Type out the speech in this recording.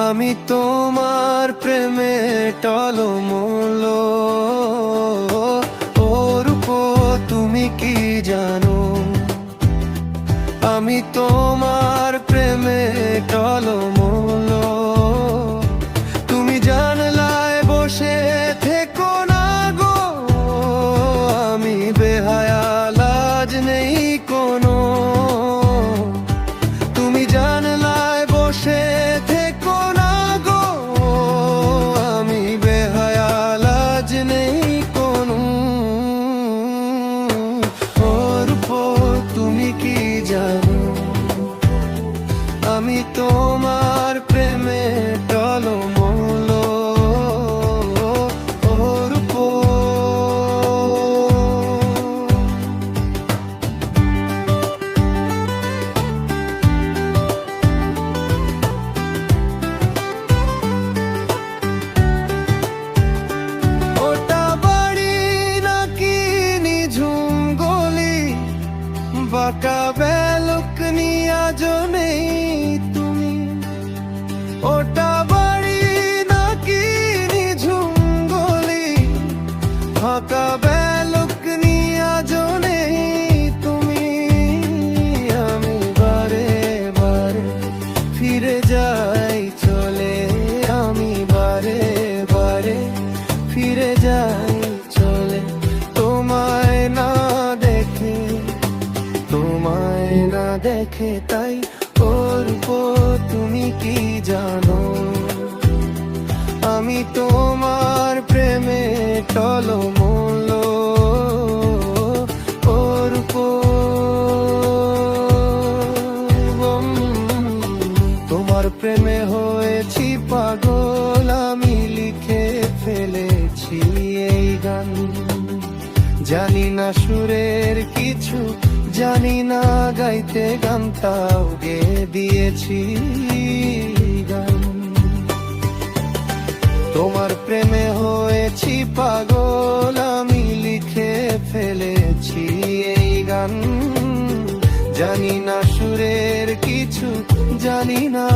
আমি তোমার প্রেমে টলমল। ও রূপ তুমি কি জানো, আমি তোমার প্রেমে টলমল। তুমি জানলায় বসে থেকো না গো, আমি বেহায়া, লাজ নেই কোনো। তুমি জানলায় বসে থেকো না গো, আমি বেহায়া, লাজ নেই কোনো। ওর উপর তুমি কি জানো, আমি তোমার প্রেমে টলমল। ওর উপর ওটা বাড়ি নাকি নিঝুম গলি, বাঁকা ব্যালকনি আজও নেই তুমি। ওটা বাড়ি নাকি নিঝুম গলি, ফাঁকা ব্যালকনি আজও নেই তুমি। আমি বারে বারে ফিরে যাই চলে, আমি বারে বারে ফিরে যাই চলে। তোমায় না দেখে, তোমায় না দেখে তাই। ওর উপর তুমি কি জানো, আমি তোমার প্রেমে টলমল। ওর উপর তোমার প্রেমে হয়েছি পাগল, আমি লিখে ফেলেছি এই গান। জানি না সুরের কিছু, জানি না গাইতে গান, তাও গেয়ে দিয়েছি গান। তোমার প্রেমে হয়েছি পাগল, আমি লিখে ফেলেছি এই গান। জানি না সুরের কিছু, জানি না